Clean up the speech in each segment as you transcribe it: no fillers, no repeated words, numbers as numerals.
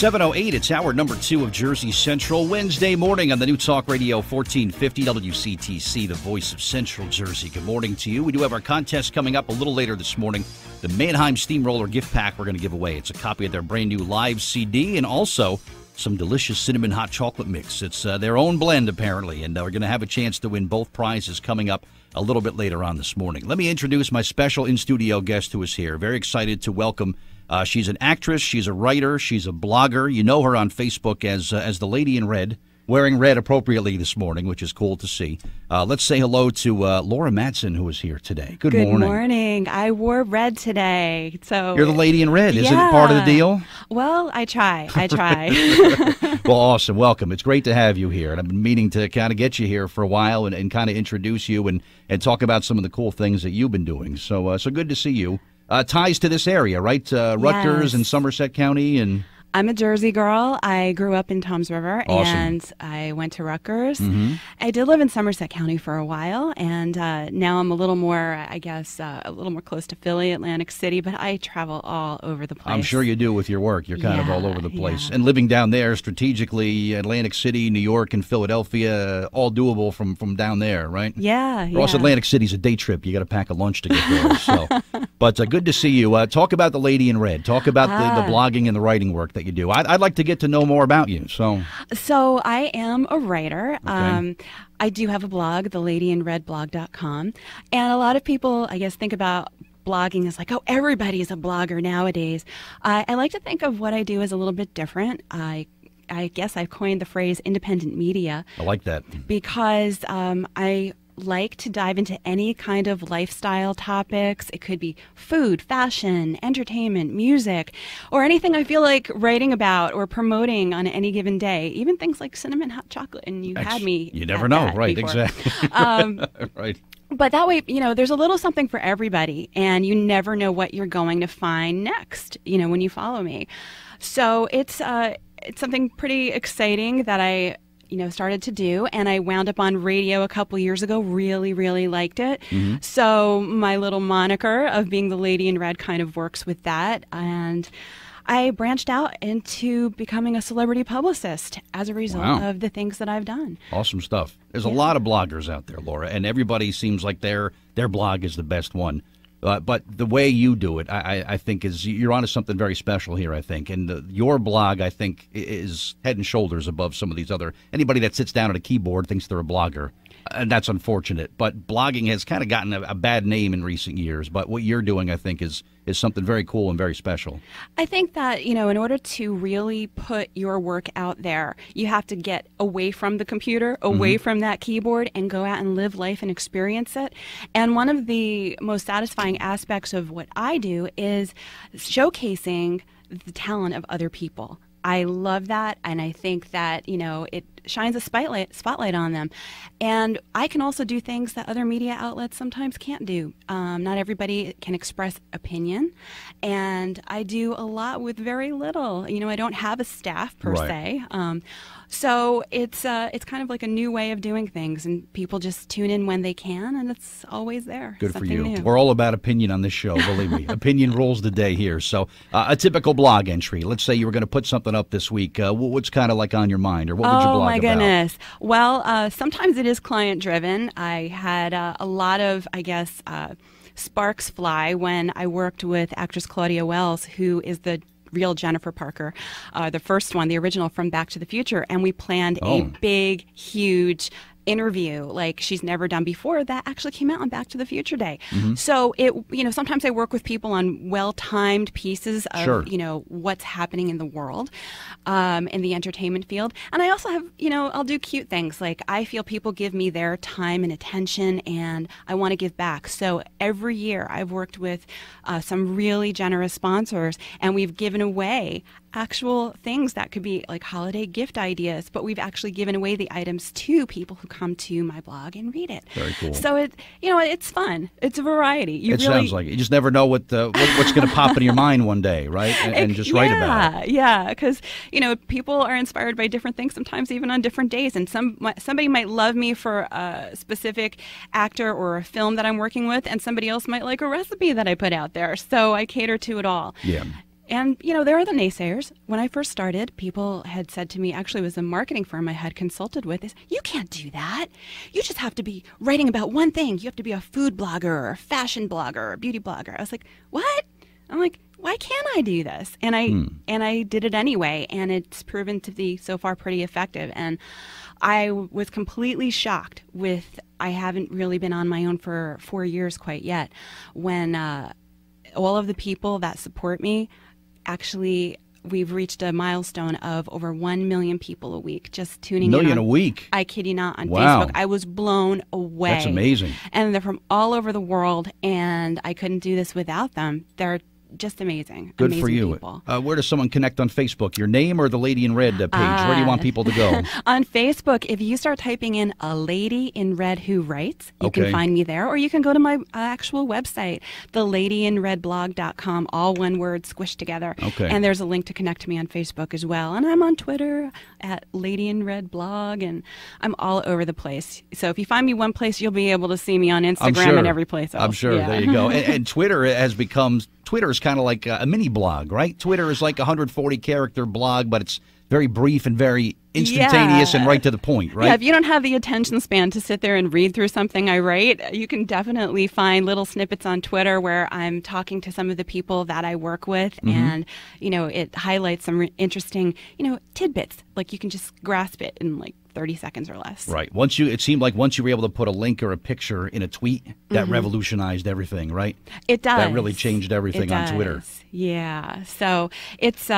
7:08, it's hour number 2 of Jersey Central, Wednesday morning on the new Talk Radio 1450 WCTC, the voice of Central Jersey. Good morning to you. We do have our contest coming up a little later this morning. The Mannheim Steamroller gift pack we're going to give away. It's a copy of their brand new live CD and also some delicious cinnamon hot chocolate mix. It's their own blend, apparently, and we're going to have a chance to win both prizes coming up a little bit later on this morning. Let me introduce my special in-studio guest who is here. Very excited to welcome. She's an actress, she's a writer, she's a blogger. You know her on Facebook as the Lady in Red, wearing red appropriately this morning, which is cool to see. Let's say hello to Laura Madsen, who is here today. Good morning. Good morning. I wore red today. So you're the Lady in Red. Isn't it part of the deal? Well, I try. Well, awesome. Welcome. It's great to have you here. And I've been meaning to kind of get you here for a while and kind of introduce you and talk about some of the cool things that you've been doing. So good to see you. Ties to this area, right? Rutgers and Somerset County and... I'm a Jersey girl. I grew up in Toms River, and I went to Rutgers. Mm-hmm. I did live in Somerset County for a while, and now I'm a little more, I guess, a little more close to Philly, Atlantic City, but I travel all over the place. I'm sure you do with your work. You're kind of all over the place. Yeah. And living down there strategically, Atlantic City, New York, and Philadelphia, all doable from down there, right? Yeah, Of course, Atlantic City's a day trip. You got to pack a lunch to get there. So, but good to see you. Talk about the Lady in Red. Talk about the blogging and the writing work that you do. I'd like to get to know more about you. So I am a writer. Okay. I do have a blog, TheLadyinRedblog.com, and a lot of people, I guess, think about blogging as like, oh, everybody's a blogger nowadays. I like to think of what I do as a little bit different. I guess I've coined the phrase independent media. I like that. Because I like to dive into any kind of lifestyle topics. It could be food, fashion, entertainment, music, or anything I feel like writing about or promoting on any given day. Even things like cinnamon hot chocolate. And you had me. You never know, right? Before. Exactly. Right. But that way, there's a little something for everybody, and you never know what you're going to find next, when you follow me. So it's something pretty exciting that I started to do, and I wound up on radio a couple years ago, really, really liked it. Mm-hmm. So my little moniker of being the Lady in Red kind of works with that, and I branched out into becoming a celebrity publicist as a result of the things that I've done. Awesome stuff. There's a lot of bloggers out there, Laura, and everybody seems like their blog is the best one. But the way you do it, I think, is you're onto something very special here, I think. And your blog, I think, is head and shoulders above some of these other... Anybody that sits down at a keyboard thinks they're a blogger, and that's unfortunate. But blogging has kind of gotten a bad name in recent years. But what you're doing, I think, is something very cool and very special. I think that, in order to really put your work out there, you have to get away from the computer, away from that keyboard, and go out and live life and experience it. And one of the most satisfying aspects of what I do is showcasing the talent of other people. I love that, and I think that, it shines a spotlight on them. And I can also do things that other media outlets sometimes can't do. Not everybody can express opinion, and I do a lot with very little. I don't have a staff per se. So it's kind of like a new way of doing things, and people just tune in when they can, and it's always there. Good for you. New. We're all about opinion on this show, believe me. Opinion rules the day here. So a typical blog entry. Let's say you were going to put something up this week. What's kind of like on your mind, or what would you blog about? Oh, my goodness. Well, sometimes it is client-driven. I had a lot of, I guess, sparks fly when I worked with actress Claudia Wells, who is the real Jennifer Parker, the first one, the original from Back to the Future, and we planned a big, huge interview like she's never done before that actually came out on Back to the Future Day. Mm-hmm. So sometimes I work with people on well-timed pieces of, what's happening in the world, in the entertainment field. And I also have, I'll do cute things. Like I feel people give me their time and attention, and I want to give back. So every year I've worked with some really generous sponsors, and we've given away actual things that could be like holiday gift ideas, but we've actually given away the items to people who come to my blog and read it. Very cool. So it's fun. It's a variety. Sounds like it. You just never know what's going to pop into your mind one day, right? And just write about it. Yeah, because people are inspired by different things, sometimes even on different days. And somebody might love me for a specific actor or a film that I'm working with, and somebody else might like a recipe that I put out there. So I cater to it all. Yeah. And, there are the naysayers. When I first started, people had said to me, actually it was a marketing firm I had consulted with, is, you can't do that. You just have to be writing about one thing. You have to be a food blogger or a fashion blogger or a beauty blogger. I was like, what? I'm like, why can't I do this? And I did it anyway, and it's proven to be so far pretty effective. And I was completely shocked I haven't really been on my own for 4 years quite yet, when all of the people that support me, actually, we've reached a milestone of over 1 million people a week just tuning in. 1 million a week? I kid you not, on Wow. Facebook. I was blown away. That's amazing. And they're from all over the world, and I couldn't do this without them. They're just amazing. Good amazing for you. People. Where does someone connect on Facebook? Your name or the Lady in Red page? Where do you want people to go? On Facebook, if you start typing in "A Lady in Red Who Writes," you Okay. can find me there, or you can go to my actual website, TheLadyinRedblog.com, all one word squished together. Okay. And there's a link to connect to me on Facebook as well. And I'm on Twitter at Lady in Red Blog, and I'm all over the place. So if you find me one place, you'll be able to see me on Instagram and every place else. I'm sure. Yeah. There you go. And Twitter has become... Twitter is kind of like a mini blog, right? Twitter is like a 140-character blog, but it's very brief and very instantaneous and right to the point, right? Yeah, if you don't have the attention span to sit there and read through something I write, you can definitely find little snippets on Twitter where I'm talking to some of the people that I work with, and, it highlights some interesting, tidbits. Like, you can just grasp it in, 30 seconds or less. Right. It seemed like once you were able to put a link or a picture in a tweet, that revolutionized everything, right? It does. That really changed everything on Twitter. Yeah. So it's,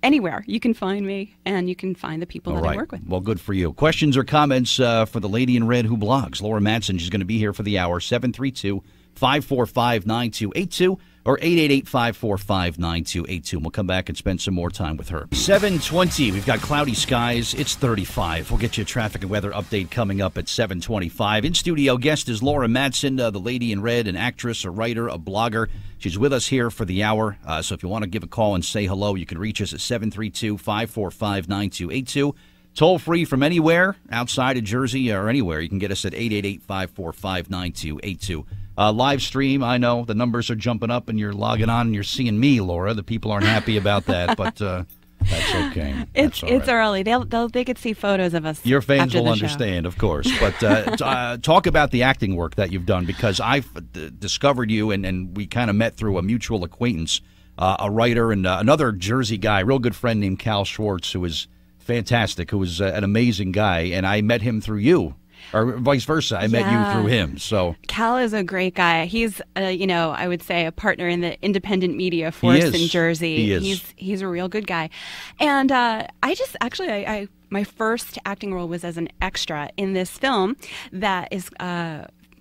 anywhere you can find me, and you can find the people that I work with. Well, good for you. Questions or comments for the Lady in Red who blogs? Laura Madsen, she's going to be here for the hour, 732-545-9282 or 888-545-9282. We'll come back and spend some more time with her. 7:20, we've got cloudy skies. It's 35. We'll get you a traffic and weather update coming up at 7:25. In studio guest is Laura Madsen, the Lady in Red, an actress, a writer, a blogger. She's with us here for the hour. So if you want to give a call and say hello, you can reach us at 732-545-9282. Toll free from anywhere outside of Jersey or anywhere. You can get us at 888-545-9282. Live stream, I know the numbers are jumping up and you're logging on and you're seeing me, Laura. The people aren't happy about that, but that's okay. It's early. They could see photos of us. Your fans will understand, of course. But talk about the acting work that you've done, because I've discovered you and we kind of met through a mutual acquaintance, a writer and another Jersey guy, real good friend named Cal Schwartz, who is fantastic, who is an amazing guy, and I met him through you. Or vice versa. I met you through him. So Cal is a great guy. He's, I would say a partner in the independent media force in Jersey. He is. He's a real good guy. And my first acting role was as an extra in this film that is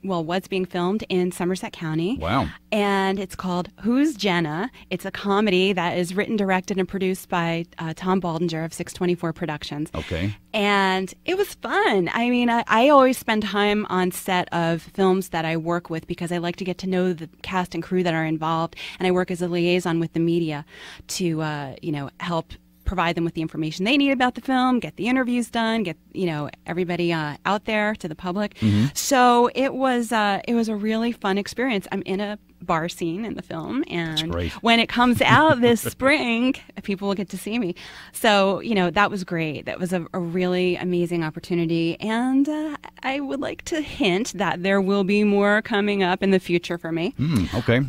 was being filmed in Somerset County. Wow. And it's called Who's Jenna? It's a comedy that is written, directed, and produced by Tom Baldinger of 624 Productions. Okay. And it was fun. I mean, I always spend time on set of films that I work with because I like to get to know the cast and crew that are involved. And I work as a liaison with the media to, help provide them with the information they need about the film, get the interviews done, get everybody out there to the public. Mm-hmm. So it was a really fun experience. I'm in a bar scene in the film, and when it comes out this spring, people will get to see me. So that was great. That was a really amazing opportunity, and I would like to hint that there will be more coming up in the future for me. Okay.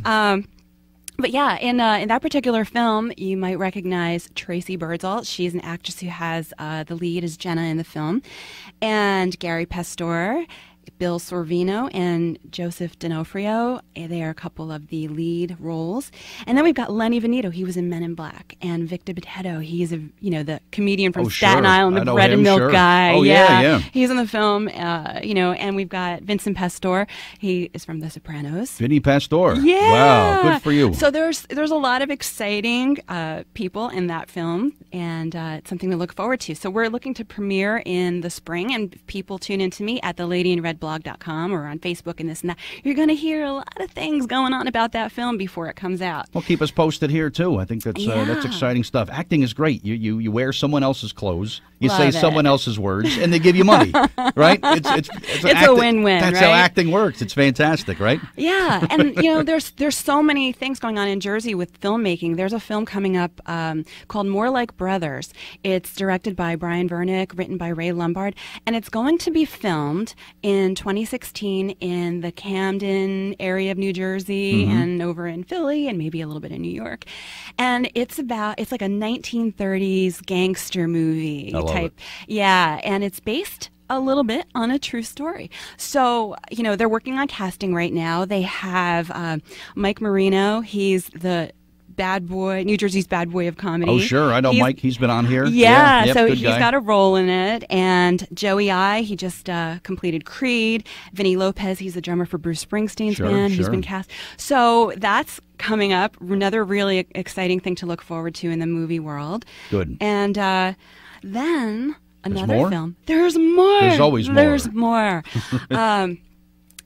But yeah, in that particular film, you might recognize Tracy Birdsall. She's an actress who has the lead as Jenna in the film. And Gary Pastor, Bill Sorvino, and Joseph D'Onofrio. They are a couple of the lead roles. And then we've got Lenny Venito. He was in Men in Black. And Victor Botetto. He's the comedian from Staten Island, the bread and milk guy. Oh, yeah. He's in the film, and we've got Vincent Pastore. He is from The Sopranos. Vinny Pastore. Yeah. Wow, good for you. So there's a lot of exciting people in that film, and it's something to look forward to. So we're looking to premiere in the spring, and people tune in to me at TheLadyinRed TheLadyinRedblog.com or on Facebook and this and that, you're going to hear a lot of things going on about that film before it comes out. Well, keep us posted here, too. I think that's exciting stuff. Acting is great. You wear someone else's clothes, you say someone else's words, and they give you money, right? It's a win-win, That's right? how acting works. It's fantastic, right? Yeah, and there's so many things going on in Jersey with filmmaking. There's a film coming up called More Like Brothers. It's directed by Brian Vernick, written by Ray Lombard, and it's going to be filmed in 2016 in the Camden area of New Jersey and over in Philly and maybe a little bit in New York. And it's like a 1930s gangster movie type. Yeah, and it's based a little bit on a true story. So, they're working on casting right now. They have Mike Marino. He's the bad boy, New Jersey's bad boy of comedy. Oh, sure. I know Mike. He's been on here. Yeah, yep, so he's got a role in it. And Joey I, he just completed Creed. Vinny Lopez, he's the drummer for Bruce Springsteen's band. He's been cast. So that's coming up. Another really exciting thing to look forward to in the movie world. Good. And then another film. There's more. There's always more. There's more.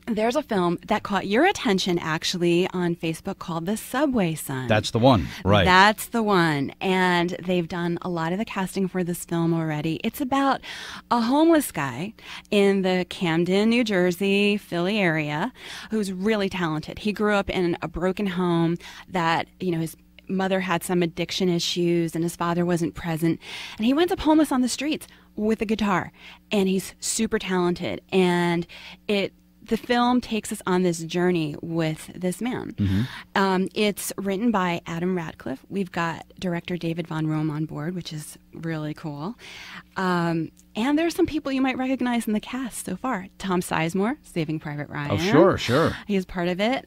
There's a film that caught your attention, actually, on Facebook called The Subway Son. That's the one, right. That's the one. And they've done a lot of the casting for this film already. It's about a homeless guy in the Camden, New Jersey, Philly area who's really talented. He grew up in a broken home that, his mother had some addiction issues and his father wasn't present. And he winds up homeless on the streets with a guitar. And he's super talented. And the film takes us on this journey with this man. It's written by Adam Radcliffe. We've got director David Von Rome on board, which is really cool. And there's some people you might recognize in the cast so far. Tom Sizemore, Saving Private Ryan. Oh, sure. He's part of it.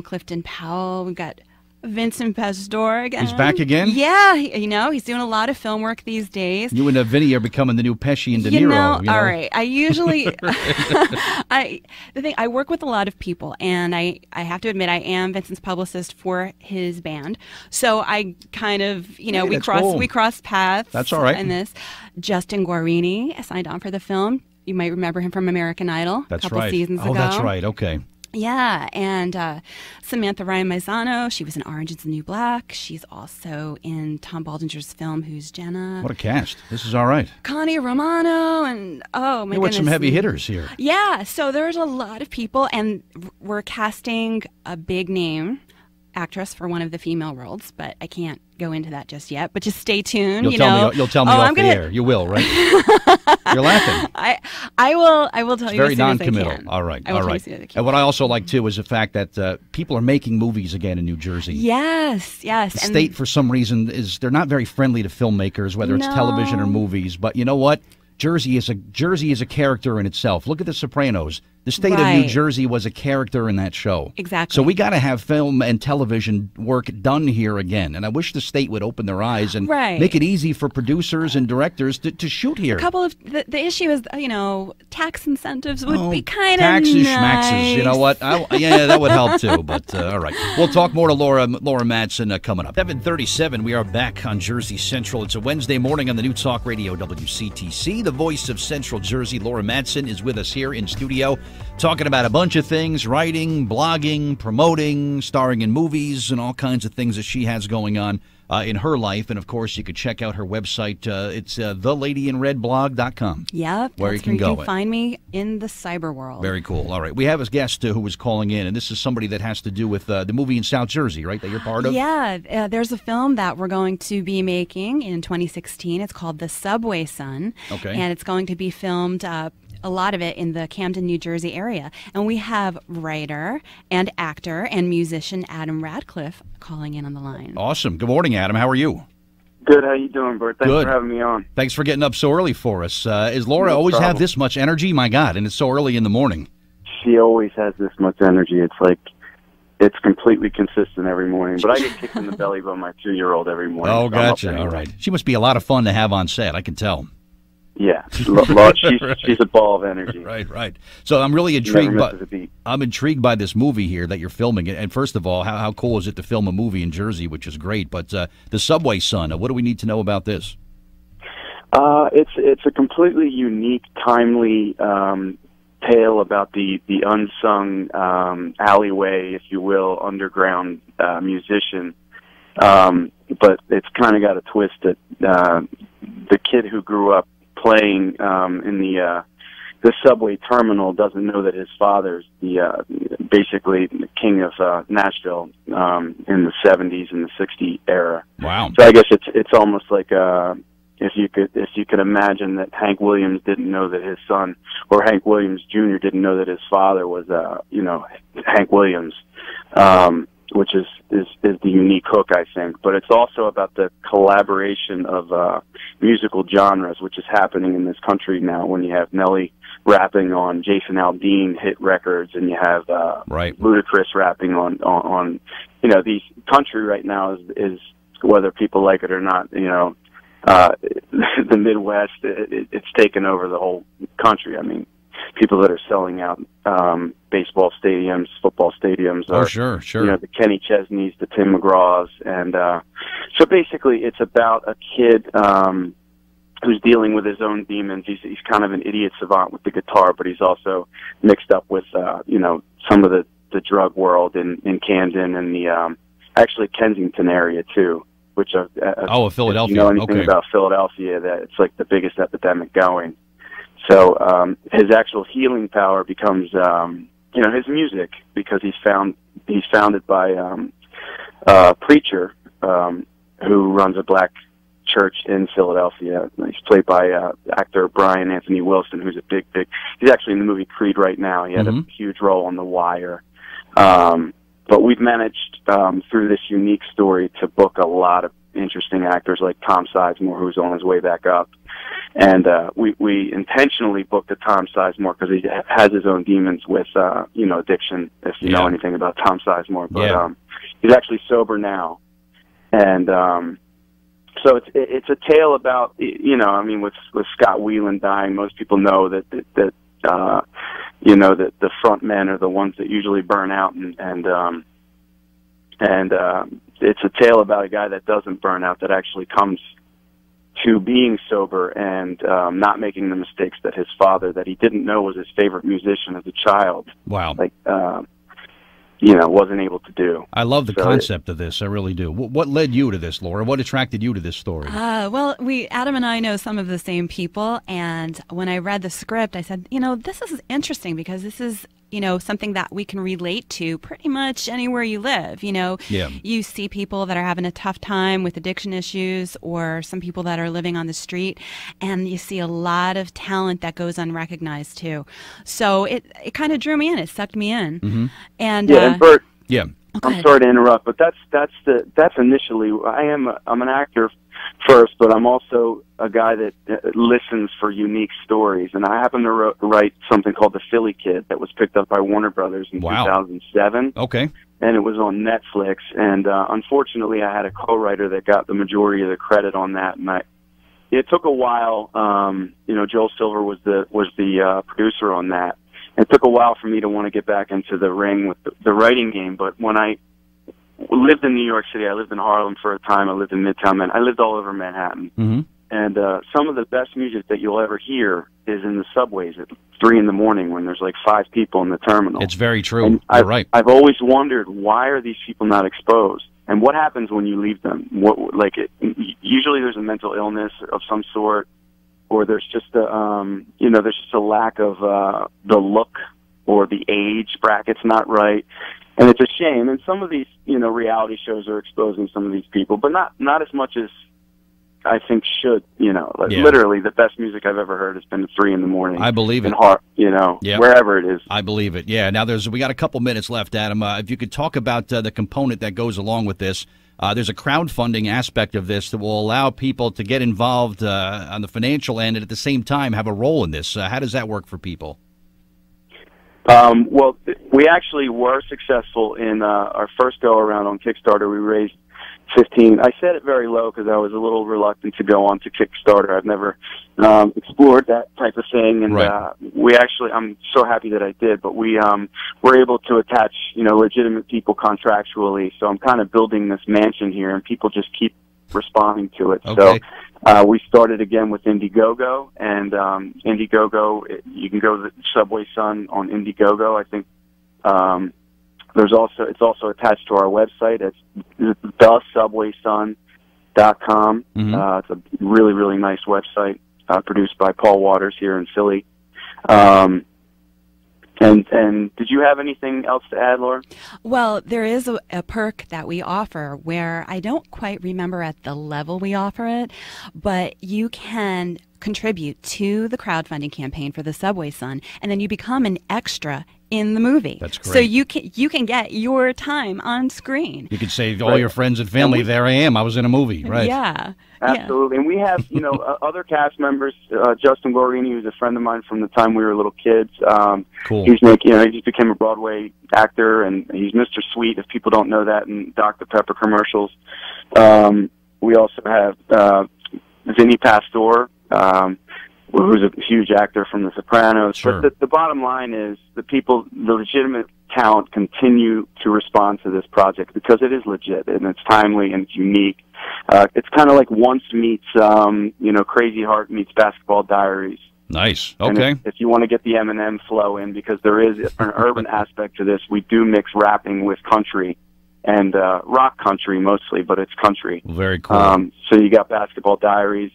Clifton Powell. We've got Vincent Pastore again. He's back again? Yeah, he's doing a lot of film work these days. You and Vinny are becoming the new Pesci and De Niro. All right. I usually, I work with a lot of people, and I have to admit I am Vincent's publicist for his band. So I kind of, we cross paths. That's all right. In this. Justin Guarini signed on for the film. You might remember him from American Idol a couple seasons ago. Oh, that's right. Okay. Yeah, and Samantha Ryan Maisano, she was in Orange is the New Black. She's also in Tom Baldinger's film Who's Jenna? What a cast. This is all right. Connie Romano, and oh my goodness. Some heavy hitters here. Yeah, so there's a lot of people, and we're casting a big name actress for one of the female roles, but I can't go into that just yet. But just stay tuned. You'll tell me off the air. You will, right? You're laughing. I will tell you. Very as soon non-committal. As I can. All right. I will tell you as soon as I can. And what I also like too is the fact that people are making movies again in New Jersey. Yes. The state, for some reason, they're not very friendly to filmmakers, whether it's television or movies. But you know what? Jersey is a character in itself. Look at The Sopranos. The state of New Jersey was a character in that show. Exactly. So we got to have film and television work done here again. And I wish the state would open their eyes and make it easy for producers and directors to shoot here. A couple of the issue is, tax incentives would be kind of taxes, nice. Schmaxes. You know what? That would help too. But all right, we'll talk more to Laura Madsen coming up. 7:37. We are back on Jersey Central. It's a Wednesday morning on the New Talk Radio WCTC. The voice of Central Jersey, Laura Madsen, is with us here in studio, talking about a bunch of things: writing, blogging, promoting, starring in movies, and all kinds of things that she has going on in her life. And of course, you could check out her website. It's TheLadyinRedblog.com. Yep, where you can go. You can find me in the cyber world. Very cool. All right, we have a guest who was calling in, and this is somebody that has to do with the movie in South Jersey, right? That you're part of. Yeah, there's a film that we're going to be making in 2016. It's called The Subway Son. Okay. And it's going to be filmed. A lot of it in the Camden, New Jersey area. And we have writer and actor and musician Adam Radcliffe calling in on the line. Awesome. Good morning, Adam. How are you? Good. How you doing, Bert? Thanks for having me on. Thanks for getting up so early for us. Is Laura always have this much energy? My God, and it's so early in the morning. She always has this much energy. It's like it's completely consistent every morning. But I get kicked in the belly by my 2-year-old every morning. Oh, gotcha. Anyway. All right. She must be a lot of fun to have on set, I can tell. Yeah, she's a ball of energy. Right. So I'm really intrigued. I'm intrigued by this movie here that you're filming. And first of all, how cool is it to film a movie in Jersey, which is great. But The Subway Son, what do we need to know about this? It's a completely unique, timely tale about the unsung alleyway, if you will, underground musician. But it's kind of got a twist that the kid who grew up playing in the subway terminal doesn't know that his father's basically the king of Nashville in the 70s and the 60s era. Wow. So I guess it's almost like if you could imagine that Hank Williams didn't know that his son, or Hank Williams Jr. didn't know that his father was Hank Williams, which is the unique hook, I think. But it's also about the collaboration of musical genres, which is happening in this country now, when you have Nelly rapping on Jason Aldean hit records, and you have Ludacris rapping on these country right now is whether people like it or not, the Midwest, it's taken over the whole country. I mean, people that are selling out baseball stadiums, football stadiums. Oh, sure. The Kenny Chesneys, the Tim McGraws. And so basically it's about a kid who's dealing with his own demons. He's kind of an idiot savant with the guitar, but he's also mixed up with, some of the drug world in Camden and the actually Kensington area, too. Which Philadelphia. If you know anything about Philadelphia, that it's like the biggest epidemic going. So his actual healing power becomes, his music, because he's founded by a preacher who runs a black church in Philadelphia. He's played by actor Brian Anthony Wilson, who's a big. He's actually in the movie Creed right now. He had a huge role on The Wire. But we've managed, through this unique story, to book a lot of interesting actors like Tom Sizemore, who's on his way back up. And we intentionally booked a Tom Sizemore because he has his own demons with, addiction, if you know anything about Tom Sizemore. But he's actually sober now. And so it's a tale about, with Scott Weiland dying, most people know that the front men are the ones that usually burn out, and it's a tale about a guy that doesn't burn out, that actually comes to being sober and not making the mistakes that his father, that he didn't know was his favorite musician as a child. Wow. Wasn't able to do. I love the concept of this. I really do. What led you to this, Laura? What attracted you to this story? Well, Adam and I know some of the same people, and when I read the script, I said, this is interesting because this is, something that we can relate to pretty much anywhere you live. You see people that are having a tough time with addiction issues, or some people that are living on the street, and you see a lot of talent that goes unrecognized too. So it kind of drew me in. It sucked me in. Mm-hmm. And Bert, I'm sorry to interrupt, but that's initially. I'm an actor first, but I'm also a guy that listens for unique stories, and I happen to write something called The Philly Kid that was picked up by Warner Brothers in 2007. Okay. And it was on Netflix, and unfortunately I had a co-writer that got the majority of the credit on that, and it took a while. Joel Silver was the producer on that. It took a while for me to want to get back into the ring with the writing game, but when I lived in New York City, I lived in Harlem for a time, I lived in Midtown Manhattan, I lived all over Manhattan. Mm-hmm. And some of the best music that you'll ever hear is in the subways at 3 a.m. when there's like 5 people in the terminal. It's very true. And You're right. I've always wondered, why are these people not exposed? And what happens when you leave them? Usually there's a mental illness of some sort, or there's just a lack of the look, or the age bracket's not right. And it's a shame. And some of these, reality shows are exposing some of these people, but not as much as I think should. Literally the best music I've ever heard has been at 3 a.m. I believe it. Wherever it is. I believe it. Yeah. Now we got a couple minutes left, Adam. If you could talk about the component that goes along with this. There's a crowdfunding aspect of this that will allow people to get involved on the financial end and at the same time have a role in this. How does that work for people? Well, we actually were successful in our first go-around on Kickstarter. We raised 15. I set it very low because I was a little reluctant to go on to Kickstarter. I've never explored that type of thing, and I'm so happy that I did. But we were able to attach, legitimate people contractually. So I'm kind of building this mansion here, and people just keep responding to it. Okay. So we started again with Indiegogo, and Indiegogo, you can go to the Subway Sun on Indiegogo. I think it's also attached to our website. It's TheSubwaySun.com. It's a really, really nice website produced by Paul Waters here in Philly. And did you have anything else to add, Laura? Well, there is a perk that we offer where I don't quite remember at the level we offer it, but you can contribute to the crowdfunding campaign for the Subway Sun, and then you become an extra in the movie. That's great. So you can get your time on screen. You can say all your friends and family, there I am. I was in a movie, right? Yeah. Absolutely. And we have, other cast members. Justin Guarini, who's a friend of mine from the time we were little kids. Cool. He just became a Broadway actor, and he's Mr. Sweet, if people don't know that, in Dr. Pepper commercials. We also have Vinny Pastore, who's a huge actor from The Sopranos. Sure. But the bottom line is the legitimate talent continue to respond to this project because it is legit and it's timely and it's unique. It's kind of like Once meets, Crazy Heart meets Basketball Diaries. Nice. Okay. And if you want to get the Eminem flow in, because there is an urban aspect to this, we do mix rapping with country. And rock country mostly, but it's country. Very cool. So you got Basketball Diaries,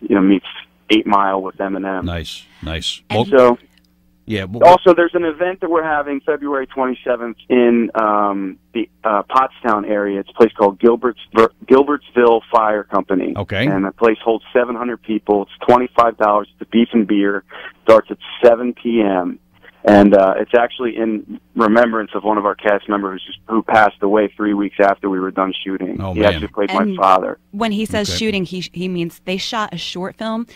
meets 8 Mile with Eminem. Nice. And so, yeah. Also, there's an event that we're having February 27th in the Pottstown area. It's a place called Gilbertsville Fire Company. Okay. And the place holds 700 people. It's $25. It's a beef and beer. Starts at 7 p.m. And it's actually in remembrance of one of our cast members who passed away 3 weeks after we were done shooting. Oh, he man. actually played my father. When he says shooting, he means they shot a short film,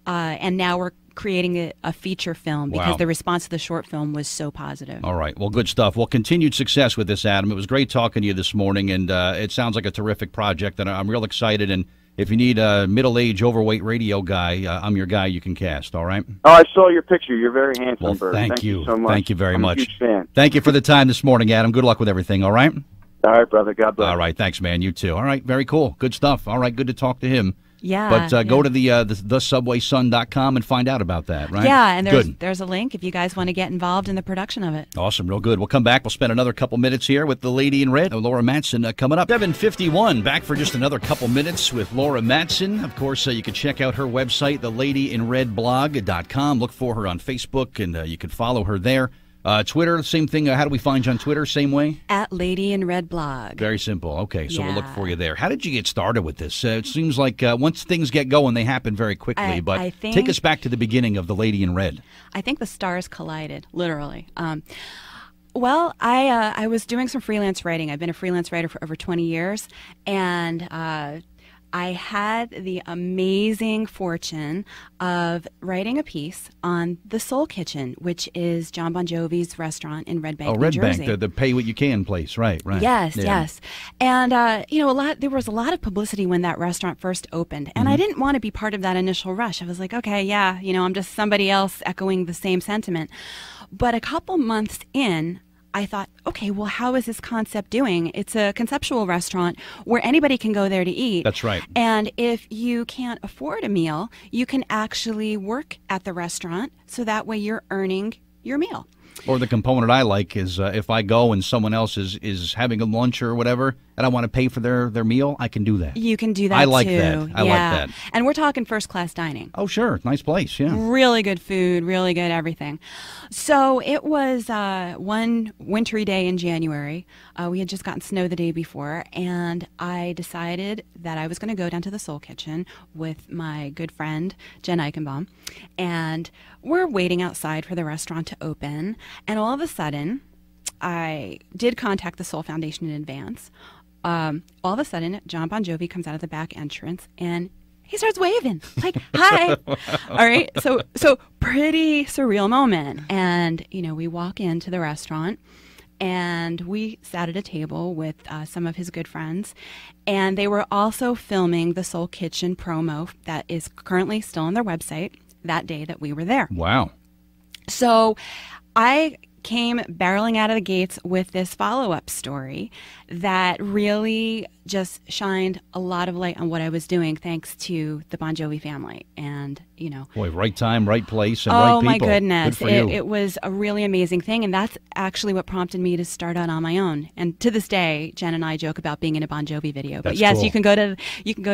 and now we're creating a feature film because the response to the short film was so positive. All right. Well, good stuff. Well, continued success with this, Adam. It was great talking to you this morning, and it sounds like a terrific project, and I'm real excited. And if you need a middle-aged, overweight radio guy, I'm your guy you can cast, all right? Oh, I saw your picture. You're very handsome, Well, Bert. thank you so much. Thank you very much. I'm a huge fan. Thank you for the time this morning, Adam. Good luck with everything, all right? All right, brother. God bless. All right. Thanks, man. You too. All right. Very cool. Good stuff. All right. Good to talk to him. Yeah. But go to thesubwaysun.com and find out about that, right? Yeah, and there's a link if you guys want to get involved in the production of it. Awesome, real good. We'll come back. We'll spend another couple minutes here with the Lady in Red, Laura Madsen, coming up. 7:51, back for just another couple minutes with Laura Madsen. Of course, you can check out her website, TheLadyinRedblog.com. Look for her on Facebook, and you can follow her there. Twitter, same thing. How do we find you on Twitter? Same way? At LadyinRed Blog. Very simple. Okay, so we'll look for you there. How did you get started with this? It seems like once things get going, they happen very quickly. But take us back to the beginning of The Lady in Red. I think the stars collided, literally. Well, I was doing some freelance writing. I've been a freelance writer for over 20 years, and I had the amazing fortune of writing a piece on the Soul Kitchen, which is John Bon Jovi's restaurant in Red Bank, New Jersey. Red Bank, the pay what you can place, right? Yes, yes. And there was a lot of publicity when that restaurant first opened, and I didn't want to be part of that initial rush. I was like, okay, yeah, I'm just somebody else echoing the same sentiment. But a couple months in, I thought, okay, well, how is this concept doing? It's a conceptual restaurant where anybody can go there to eat. That's right. And if you can't afford a meal, you can actually work at the restaurant so that way you're earning your meal. Or the component I like is if I go and someone else is having a lunch or whatever, and I want to pay for their meal, I can do that. You can do that, I like too. that. I like that. And we're talking first-class dining. Oh, sure. Nice place, yeah. Really good food, really good everything. So it was one wintry day in January. We had just gotten snow the day before, and I decided that I was going to go down to the Soul Kitchen with my good friend, Jen Eichenbaum, and we're waiting outside for the restaurant to open, and all of a sudden, I did contact the Soul Foundation in advance. All of a sudden, John Bon Jovi comes out of the back entrance, and he starts waving, like, hi. All right, so pretty surreal moment. And, we walk into the restaurant, and we sat at a table with some of his good friends, and they were also filming the Soul Kitchen promo that is currently still on their website that day that we were there. Wow. So I came barreling out of the gates with this follow-up story that really just shined a lot of light on what I was doing, thanks to the Bon Jovi family. And, you know, boy, right time, right place, and right people. Oh my goodness, Good for you. It was a really amazing thing, and that's actually what prompted me to start out on my own. And to this day, Jen and I joke about being in a Bon Jovi video. But That's yes, cool. you can go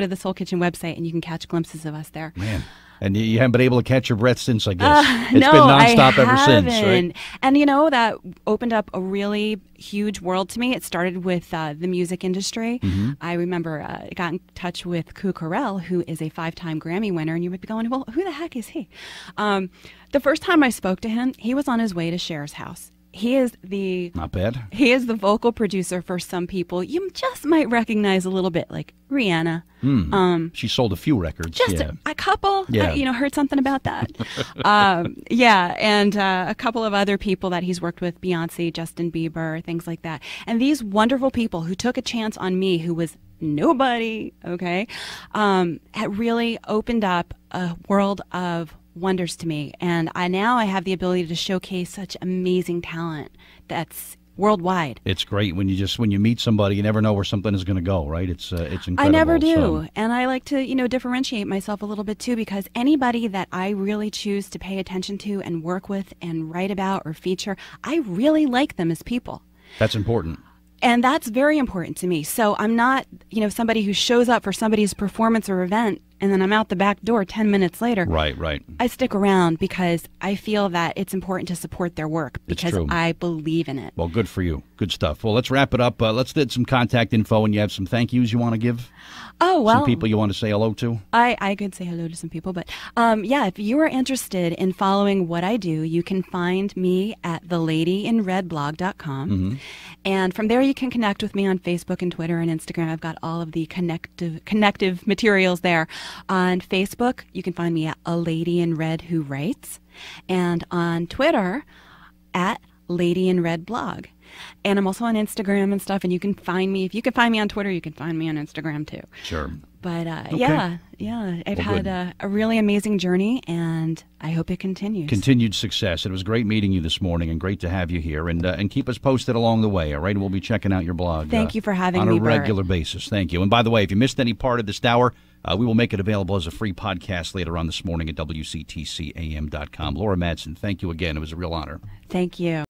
to the Soul Kitchen website and you can catch glimpses of us there. Man. And you haven't been able to catch your breath since, I guess. It's no, been nonstop I ever since, haven't. right? And, you know, that opened up a really huge world to me. It started with the music industry. Mm-hmm. I remember I got in touch with Ku Carell, who is a 5-time Grammy winner, and you would be going, well, who the heck is he? The first time I spoke to him, he was on his way to Cher's house. He is Not bad. He is the vocal producer for some people you just might recognize a little bit, like Rihanna. She sold a few records. Just yeah. a couple. Yeah. Heard something about that. And a couple of other people that he's worked with, Beyonce, Justin Bieber, things like that. And these wonderful people who took a chance on me, who was nobody, okay, had really opened up a world of wonders to me. And now I have the ability to showcase such amazing talent that's worldwide. It's great when you meet somebody, you never know where something is going to go, right? It's incredible. I never do. So. And I like to, differentiate myself a little bit too, because anybody that I really choose to pay attention to and work with and write about or feature, I really like them as people. That's important. And that's very important to me. So I'm not, somebody who shows up for somebody's performance or event and then I'm out the back door 10 minutes later. Right. I stick around because I feel that it's important to support their work because I believe in it. Well, good for you. Good stuff. Well, let's wrap it up. Let's get some contact info, and you have some thank yous you want to give? Oh, well. Some people you want to say hello to? I could say hello to some people, but if you are interested in following what I do, you can find me at TheLadyinRedblog.com. Mm-hmm. And from there you can connect with me on Facebook and Twitter and Instagram. I've got all of the connective materials there. On Facebook, you can find me at A Lady in Red Who Writes, and on Twitter at Lady in Red Blog. And I'm also on Instagram and stuff, and you can find me. If you can find me on Twitter, you can find me on Instagram too. Sure. But okay. I've had a really amazing journey, and I hope it continues. Continued success. It was great meeting you this morning, and great to have you here. And keep us posted along the way, all right? We'll be checking out your blog. Thank you for having me, on a Bert. regular basis. Thank you. And by the way, if you missed any part of this hour, we will make it available as a free podcast later on this morning at WCTCAM.com. Laura Madsen, thank you again. It was a real honor. Thank you.